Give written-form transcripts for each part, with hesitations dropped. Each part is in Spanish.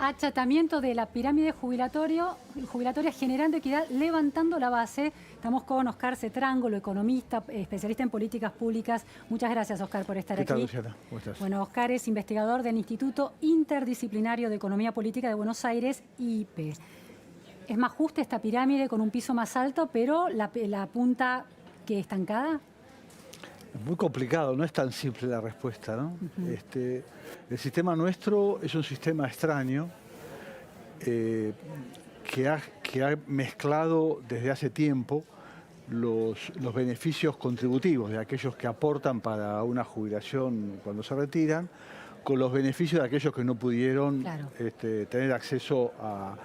achatamiento de la pirámide jubilatoria, generando equidad, levantando la base. Estamos con Oscar Cetrángulo, economista, especialista en políticas públicas. Muchas gracias, Oscar, por estar aquí. ¿Qué tal, Luciana? ¿Cómo estás? Bueno, Oscar es investigador del Instituto Interdisciplinario de Economía Política de Buenos Aires, IIP. ¿Es más justa esta pirámide con un piso más alto, pero la punta que estancada? Es muy complicado, no es tan simple la respuesta, ¿no? El sistema nuestro es un sistema extraño que ha mezclado desde hace tiempo los beneficios contributivos de aquellos que aportan para una jubilación cuando se retiran, con los beneficios de aquellos que no pudieron tener acceso a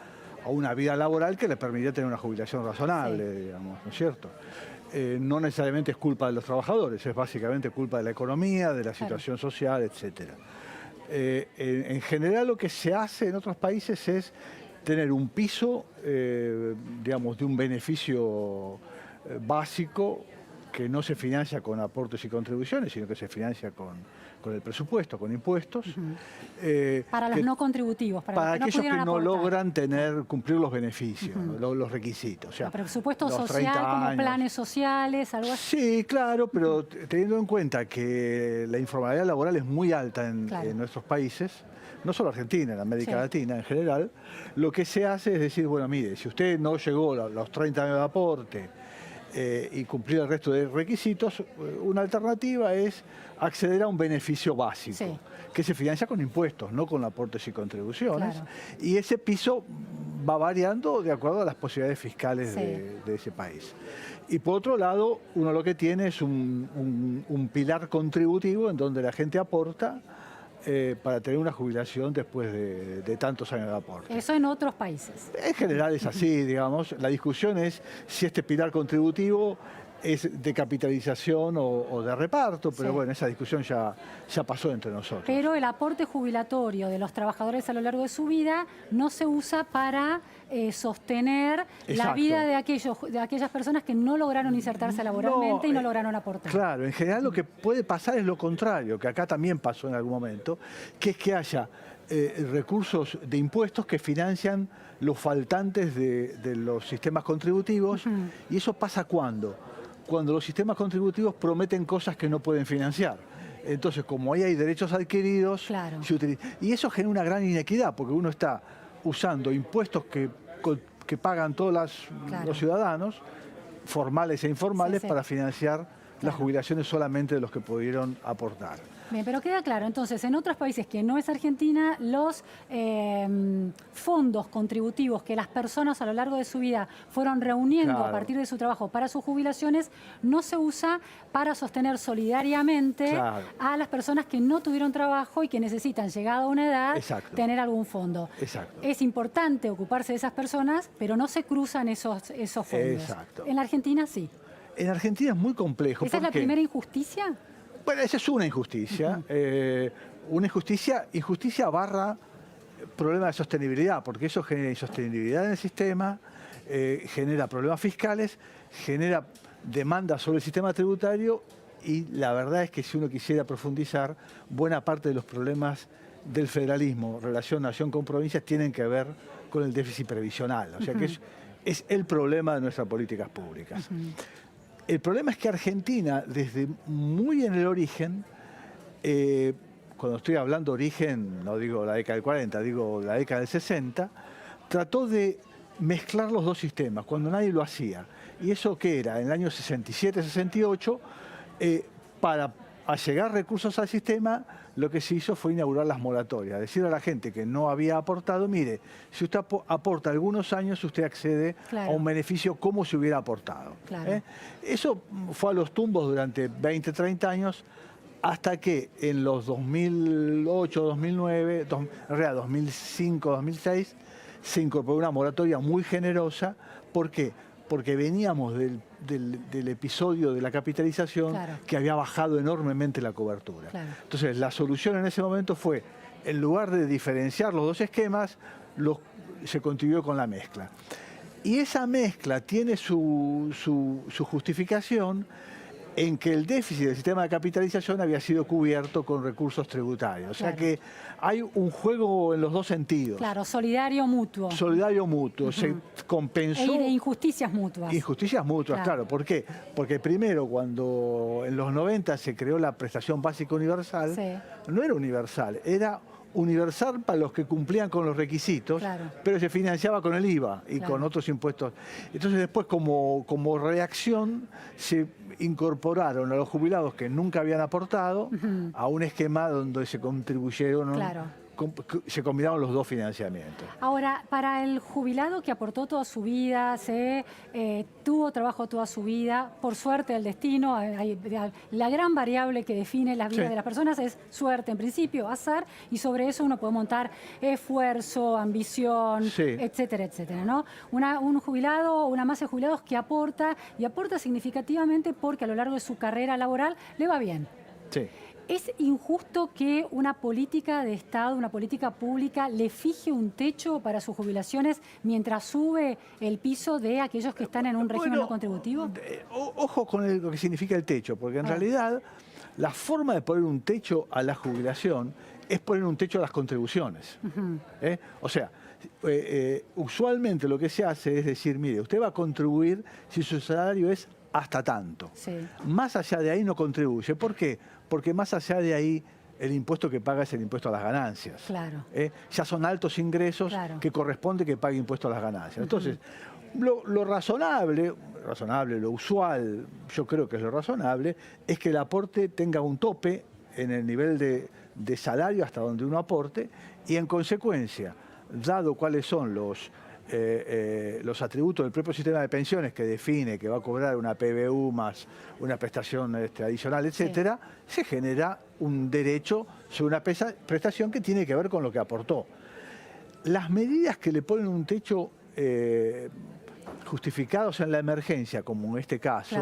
una vida laboral que les permitía tener una jubilación razonable, digamos, ¿no es cierto? No necesariamente es culpa de los trabajadores, es básicamente culpa de la economía, de la situación social, etc. En general lo que se hace en otros países es tener un piso, digamos, de un beneficio básico que no se financia con aportes y contribuciones, sino que se financia con el presupuesto, con impuestos. Para los no contributivos, para aquellos que no logran cumplir los beneficios, los requisitos. O sea, presupuesto social, como planes sociales, algo así. Sí, claro, pero teniendo en cuenta que la informalidad laboral es muy alta en nuestros países, no solo Argentina, en América Latina en general, lo que se hace es decir, bueno, mire, si usted no llegó a los 30 años de aporte, y cumplir el resto de requisitos, una alternativa es acceder a un beneficio básico, que se financia con impuestos, no con aportes y contribuciones, y ese piso va variando de acuerdo a las posibilidades fiscales de ese país. Y por otro lado, uno lo que tiene es un pilar contributivo en donde la gente aporta para tener una jubilación después de tantos años de aporte. Eso en otros países. En general es así, digamos. La discusión es si este pilar contributivo es de capitalización o de reparto, pero bueno, esa discusión ya pasó entre nosotros. Pero el aporte jubilatorio de los trabajadores a lo largo de su vida no se usa para sostener la vida de aquellas personas que no lograron insertarse laboralmente y no lograron aportar. Claro, en general lo que puede pasar es lo contrario, que acá también pasó en algún momento, que es que haya recursos de impuestos que financian los faltantes de los sistemas contributivos. ¿Y eso pasa cuándo? Cuando los sistemas contributivos prometen cosas que no pueden financiar. Entonces, como ahí hay derechos adquiridos, se utiliza. Y eso genera una gran inequidad, porque uno está usando impuestos que pagan todos los ciudadanos, formales e informales, para financiar las jubilaciones solamente de los que pudieron aportar. Bien, pero queda claro, entonces, en otros países que no es Argentina, los fondos contributivos que las personas a lo largo de su vida fueron reuniendo a partir de su trabajo para sus jubilaciones, no se usa para sostener solidariamente a las personas que no tuvieron trabajo y que necesitan, llegada a una edad, tener algún fondo. Es importante ocuparse de esas personas, pero no se cruzan esos fondos. En la Argentina sí. En Argentina es muy complejo. ¿Esa es la primera injusticia? Bueno, esa es una injusticia. Injusticia barra problema de sostenibilidad, porque eso genera insostenibilidad en el sistema, genera problemas fiscales, genera demandas sobre el sistema tributario y la verdad es que si uno quisiera profundizar, buena parte de los problemas del federalismo, relación nación con provincias, tienen que ver con el déficit previsional. O sea que es el problema de nuestras políticas públicas. El problema es que Argentina, desde muy en el origen, cuando estoy hablando origen, no digo la década del 40, digo la década del 60, trató de mezclar los dos sistemas, cuando nadie lo hacía. ¿Y eso qué era? En el año 67, 68, para allegar recursos al sistema, lo que se hizo fue inaugurar las moratorias, decir a la gente que no había aportado, mire, si usted aporta algunos años, usted accede a un beneficio como si hubiera aportado. Eso fue a los tumbos durante 20, 30 años, hasta que en los 2008, 2009, en realidad 2005, 2006, se incorporó una moratoria muy generosa. ¿Por qué? Porque veníamos del episodio de la capitalización que había bajado enormemente la cobertura. Entonces, la solución en ese momento fue, en lugar de diferenciar los dos esquemas, se continuó con la mezcla. Y esa mezcla tiene su justificación en que el déficit del sistema de capitalización había sido cubierto con recursos tributarios. O sea que hay un juego en los dos sentidos. Claro, solidario mutuo. Solidario mutuo. Se compensó... E de injusticias mutuas. Injusticias mutuas, claro. ¿Por qué? Porque primero, cuando en los 90 se creó la prestación básica universal, no era universal, era universal para los que cumplían con los requisitos, pero se financiaba con el IVA y con otros impuestos. Entonces después, como reacción, se incorporaron a los jubilados que nunca habían aportado a un esquema donde se contribuyeron, se combinaron los dos financiamientos. Ahora, para el jubilado que aportó toda su vida, tuvo trabajo toda su vida, por suerte del destino, la gran variable que define la vida de las personas es suerte en principio, azar, y sobre eso uno puede montar esfuerzo, ambición, etcétera, etcétera, ¿no? Un jubilado o una masa de jubilados que aporta, y aporta significativamente porque a lo largo de su carrera laboral le va bien. Sí. ¿Es injusto que una política de Estado, una política pública, le fije un techo para sus jubilaciones mientras sube el piso de aquellos que están en un régimen no contributivo? Ojo con lo que significa el techo, porque en realidad la forma de poner un techo a la jubilación es poner un techo a las contribuciones. O sea, usualmente lo que se hace es decir, mire, usted va a contribuir si su salario es hasta tanto. Más allá de ahí no contribuye. ¿Por qué? Porque más allá de ahí el impuesto que paga es el impuesto a las ganancias. Ya son altos ingresos que corresponde que pague impuesto a las ganancias. Entonces, lo razonable, lo usual, yo creo que es lo razonable, es que el aporte tenga un tope en el nivel de salario hasta donde uno aporte y en consecuencia, dado cuáles son los atributos del propio sistema de pensiones que define que va a cobrar una PBU más una prestación adicional, etcétera, se genera un derecho sobre una prestación que tiene que ver con lo que aportó. Las medidas que le ponen un techo justificados en la emergencia, como en este caso,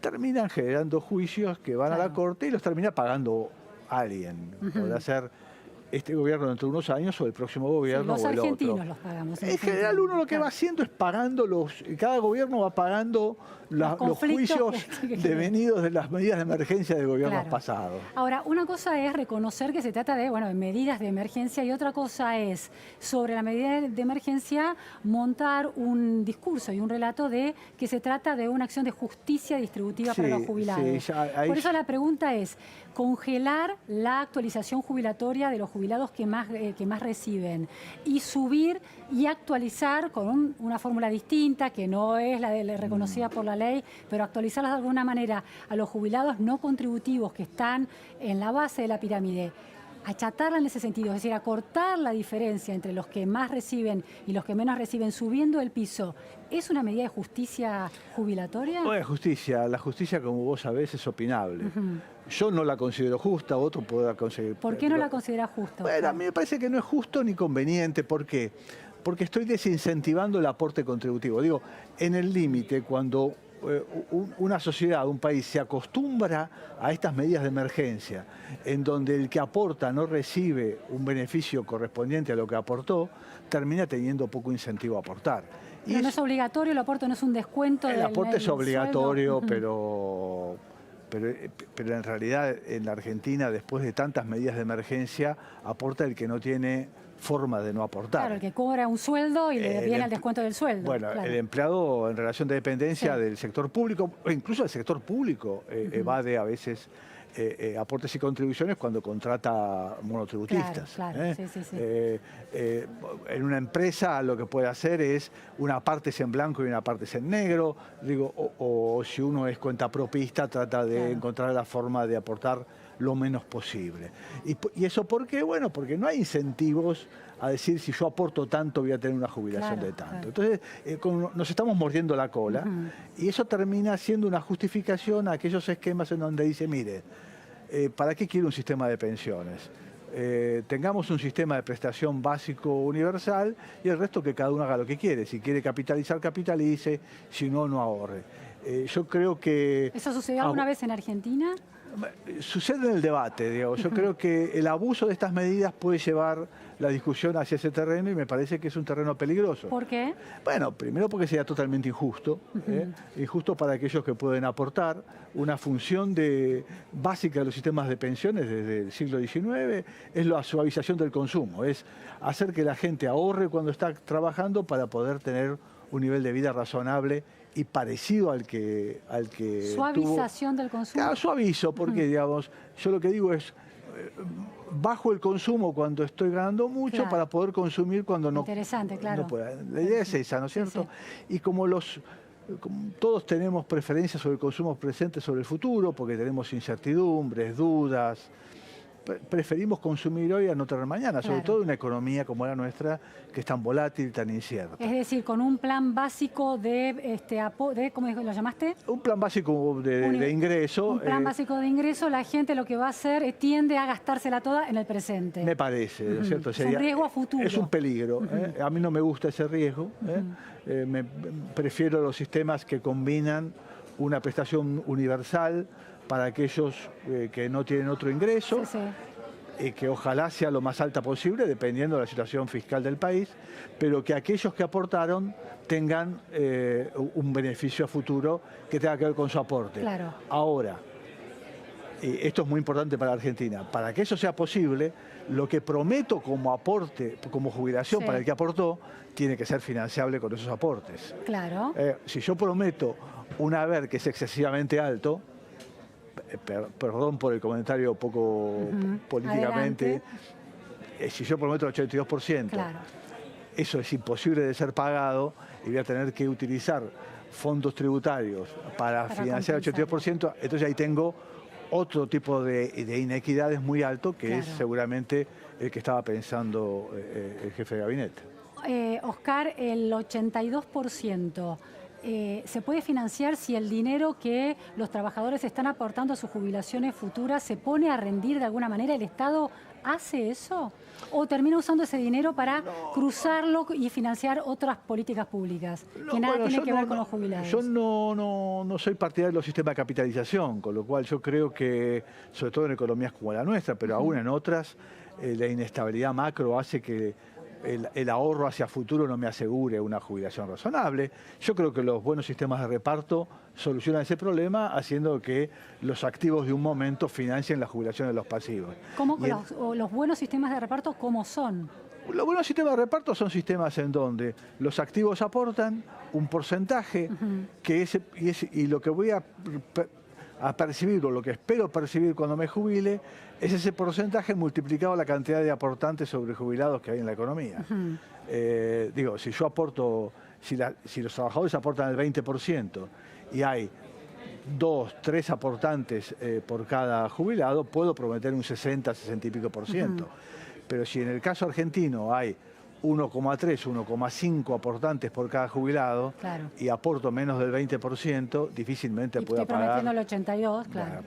terminan generando juicios que van a la Corte y los termina pagando alguien. Podrá ser este gobierno dentro de unos años o el próximo gobierno o el otro. Los argentinos los pagamos. En general uno lo que va haciendo es pagando cada gobierno va pagando los juicios devenidos de las medidas de emergencia de gobiernos pasados. Ahora, una cosa es reconocer que se trata de medidas de emergencia y otra cosa es, sobre la medida de emergencia, montar un discurso y un relato de que se trata de una acción de justicia distributiva para los jubilados. Por eso la pregunta es, congelar la actualización jubilatoria de los jubilados que más reciben y subir y actualizar con una fórmula distinta, que no es la reconocida por la ley, pero actualizarlas de alguna manera a los jubilados no contributivos que están en la base de la pirámide, achatarla en ese sentido, es decir, acortar la diferencia entre los que más reciben y los que menos reciben, subiendo el piso, ¿es una medida de justicia jubilatoria? No es justicia, la justicia, como vos sabés, es opinable. Yo no la considero justa, otro puede conseguir. ¿Por qué no la considera justa? Bueno, a mí me parece que no es justo ni conveniente. ¿Por qué? Porque estoy desincentivando el aporte contributivo. Digo, en el límite, cuando una sociedad, un país se acostumbra a estas medidas de emergencia, en donde el que aporta no recibe un beneficio correspondiente a lo que aportó, termina teniendo poco incentivo a aportar. Pero no es obligatorio, el aporte no es un descuento. El aporte es obligatorio, pero en realidad en la Argentina, después de tantas medidas de emergencia, aporta el que no tiene forma de no aportar. Claro, el que cobra un sueldo y le viene el descuento del sueldo. Bueno, el empleado en relación de dependencia del sector público, o incluso el sector público, evade a veces aportes y contribuciones cuando contrata monotributistas. En una empresa lo que puede hacer es una parte es en blanco y una parte es en negro, o si uno es cuentapropista trata de encontrar la forma de aportar lo menos posible. ¿Y eso por qué? Bueno, porque no hay incentivos a decir si yo aporto tanto voy a tener una jubilación de tanto. Entonces nos estamos mordiendo la cola y eso termina siendo una justificación a aquellos esquemas en donde dice, mire, ¿para qué quiero un sistema de pensiones? Tengamos un sistema de prestación básico universal y el resto que cada uno haga lo que quiere. Si quiere capitalizar, capitalice, si no, no ahorre. Yo creo que... ¿Eso sucedió alguna vez en Argentina? Sucede en el debate, digamos. Yo creo que el abuso de estas medidas puede llevar la discusión hacia ese terreno y me parece que es un terreno peligroso. ¿Por qué? Bueno, primero porque sería totalmente injusto, injusto para aquellos que pueden aportar una función básica de los sistemas de pensiones desde el siglo XIX, es la suavización del consumo, es hacer que la gente ahorre cuando está trabajando para poder tener un nivel de vida razonable y parecido al que Suavización del consumo. Claro, suavizo, porque digamos, yo lo que digo es bajo el consumo cuando estoy ganando mucho, claro, para poder consumir cuando no. Interesante, claro. No pueda. La idea es esa, ¿no es cierto? Sí, sí. Y como todos tenemos preferencias sobre el consumo presente sobre el futuro, porque tenemos incertidumbres, dudas, preferimos consumir hoy a no tener mañana, sobre todo en una economía como la nuestra, que es tan volátil, tan incierta. Es decir, con un plan básico ¿cómo lo llamaste? Un plan básico de ingreso. Un plan básico de ingreso, la gente lo que va a hacer tiende a gastársela toda en el presente. Me parece, ¿no es cierto? Es un riesgo a futuro. Es un peligro. A mí no me gusta ese riesgo. Prefiero los sistemas que combinan una prestación universal para aquellos que no tienen otro ingreso, que ojalá sea lo más alta posible, dependiendo de la situación fiscal del país, pero que aquellos que aportaron tengan un beneficio a futuro que tenga que ver con su aporte. Claro. Ahora, esto es muy importante para Argentina, para que eso sea posible, lo que prometo como aporte, como jubilación para el que aportó, tiene que ser financiable con esos aportes. Claro. Si yo prometo un haber que es excesivamente alto, perdón por el comentario poco políticamente, si yo prometo el 82%, claro, eso es imposible de ser pagado y voy a tener que utilizar fondos tributarios para financiar el 82%, entonces ahí tengo otro tipo de inequidades muy alto, que es seguramente el que estaba pensando el jefe de gabinete. Oscar, el 82%... ¿se puede financiar si el dinero que los trabajadores están aportando a sus jubilaciones futuras se pone a rendir de alguna manera? ¿El Estado hace eso? ¿O termina usando ese dinero para cruzarlo y financiar otras políticas públicas que nada tienen que ver con los jubilados? Yo no soy partidario de los sistemas de capitalización, con lo cual yo creo que, sobre todo en economías como la nuestra, pero aún en otras, la inestabilidad macro hace que el ahorro hacia futuro no me asegure una jubilación razonable. Yo creo que los buenos sistemas de reparto solucionan ese problema haciendo que los activos de un momento financien la jubilación de los pasivos. ¿Los buenos sistemas de reparto cómo son? Los buenos sistemas de reparto son sistemas en donde los activos aportan un porcentaje y lo que voy a percibir, o lo que espero percibir cuando me jubile, es ese porcentaje multiplicado la cantidad de aportantes sobre jubilados que hay en la economía. Digo, si yo aporto, si los trabajadores aportan el 20% y hay 2, 3 aportantes por cada jubilado, puedo prometer un 60, 60 y pico por ciento. Pero si en el caso argentino hay 1,3, 1,5 aportantes por cada jubilado y aporto menos del 20%, difícilmente pueda pagar. Prometiendo el 82, claro.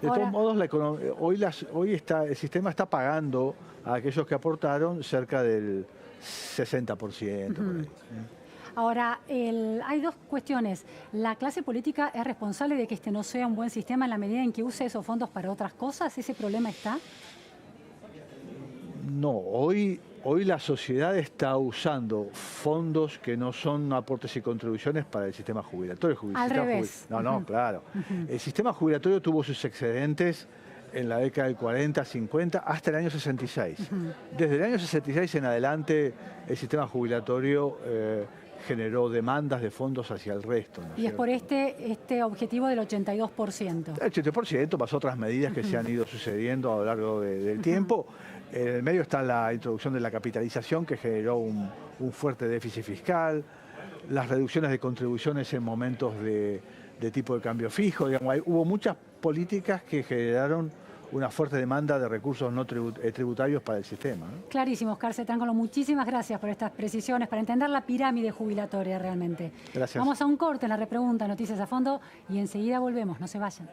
De todos modos, hoy el sistema está pagando a aquellos que aportaron cerca del 60%. Por ahí. Ahora, hay dos cuestiones. ¿La clase política es responsable de que este no sea un buen sistema en la medida en que use esos fondos para otras cosas? ¿Ese problema está? No, hoy la sociedad está usando fondos que no son aportes y contribuciones para el sistema jubilatorio. Al revés. Claro. El sistema jubilatorio tuvo sus excedentes en la década del 40, 50, hasta el año 66. Desde el año 66 en adelante, el sistema jubilatorio generó demandas de fondos hacia el resto. Y es por este objetivo del 82%. El 82% más otras medidas que se han ido sucediendo a lo largo del tiempo. En el medio está la introducción de la capitalización, que generó un fuerte déficit fiscal, las reducciones de contribuciones en momentos de tipo de cambio fijo. Digamos, hubo muchas políticas que generaron una fuerte demanda de recursos no tributarios para el sistema, ¿no? Clarísimo, Oscar Cetángolo. Muchísimas gracias por estas precisiones, para entender la pirámide jubilatoria realmente. Gracias. Vamos a un corte en la repregunta, Noticias a Fondo, y enseguida volvemos. No se vayan.